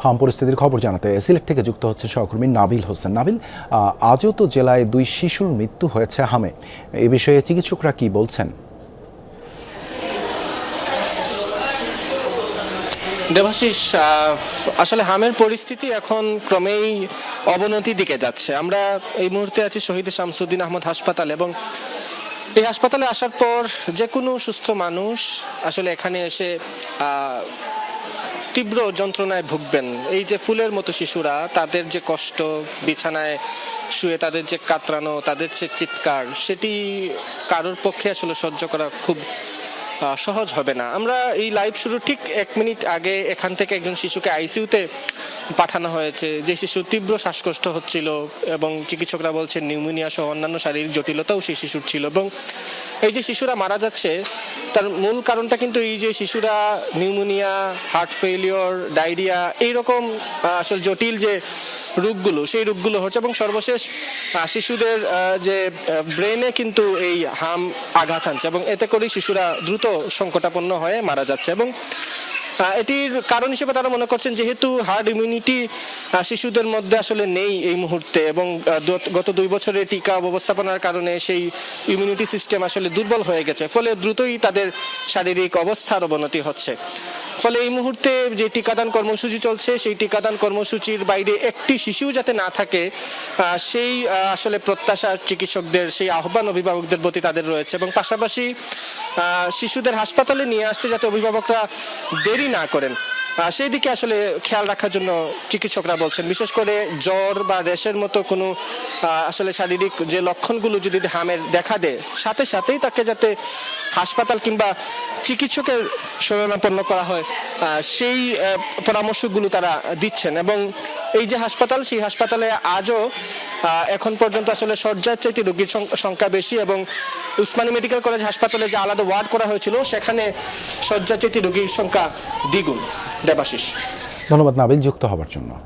হাম পরিস্থিতির খবর জানাতে সিলেট থেকে যুক্ত হচ্ছে সহকর্মী নাবিল হোসেন। নাবিল, আজও তো জেলায় 2 শিশুর মৃত্যু হয়েছে হামে, এ বিষয়ে চিকিৎসকরা কি বলছেন? দেবাশিস, আসলে হামের পরিস্থিতি এখন ক্রমেই অবনতির দিকে যাচ্ছে। আমরা এই মুহূর্তে আছি শহীদ শামসুদ্দিন আহমদ হাসপাতাল, এবং এই হাসপাতালে আসার পর যে কোনো সুস্থ মানুষ আসলে এখানে এসে তীব্র যন্ত্রণায় ভুগবেন। এই যে ফুলের মতো শিশুরা, তাদের যে কষ্ট, বিছানায় শুয়ে তাদের যে কাতরানো, তাদের যে চিৎকার, সেটি কারোর পক্ষে আসলে সহ্য করা খুব সহজ হবে না। আমরা এই লাইভ শুরু ঠিক 1 মিনিট আগে এখান থেকে একজন শিশুকে আইসিইউতে পাঠানো হয়েছে, যে শিশু তীব্র শ্বাসকষ্ট হচ্ছিল এবং চিকিৎসকরা বলছেন নিউমোনিয়া সহ অন্যান্য শারীরিক জটিলতাও সেই শিশুর ছিল। এবং এই যে শিশুরা মারা যাচ্ছে, তার মূল কারণটা কিন্তু এই যে শিশুরা নিউমোনিয়া, হার্ট ফেইলিওর, ডায়রিয়া, এইরকম আসলে জটিল যে রোগগুলো, সেই রোগগুলো হচ্ছে। এবং সর্বশেষ শিশুদের যে ব্রেনে কিন্তু এই হাম আঘাত আনছে, এবং এতে করেই শিশুরা দ্রুত সংকটাপন্ন হয়ে মারা যাচ্ছে। এবং এটির কারণ হিসেবে তারা মনে করছেন, যেহেতু হার্ড ইমিউনিটি শিশুদের মধ্যে আসলে নেই এই মুহূর্তে, এবং গত 2 বছরে টিকা ব্যবস্থাপনার কারণে সেই ইমিউনিটি সিস্টেম আসলে দুর্বল হয়ে গেছে, ফলে দ্রুতই তাদের শারীরিক অবস্থার অবনতি হচ্ছে। ফলে এই মুহূর্তে যে টিকাদান কর্মসূচি চলছে, সেই টিকাদান কর্মসূচির বাইরে একটি শিশু যাতে না থাকে, সেই আসলে প্রত্যাশা চিকিৎসকদের, সেই আহ্বান অভিভাবকদের প্রতি তাদের রয়েছে। এবং পাশাপাশি শিশুদের হাসপাতালে নিয়ে আসতে যাতে অভিভাবকরা দেরি না করেন, সেই দিকে আসলে খেয়াল রাখার জন্য চিকিৎসকরা বলছেন। বিশেষ করে জ্বর বা র্যাশের মতো কোনো আসলে শারীরিক যে লক্ষণগুলো যদি হামের দেখা দেয়, সাথে সাথেই তাকে যাতে হাসপাতাল কিংবা চিকিৎসকের শরণাপন্ন করা হয়, সেই পরামর্শগুলো তারা দিচ্ছেন। এবং এই যে হাসপাতাল, সেই হাসপাতালে আজও এখন পর্যন্ত আসলে শয্যার চাইতে রোগীর সংখ্যা বেশি, এবং উসমানী মেডিকেল কলেজ হাসপাতালে যে আলাদা ওয়ার্ড করা হয়েছিল, সেখানে শয্যার চাইতে রোগীর সংখ্যা দ্বিগুণ। দেবাশিস, ধন্যবাদ নাবিল যুক্ত হবার জন্য।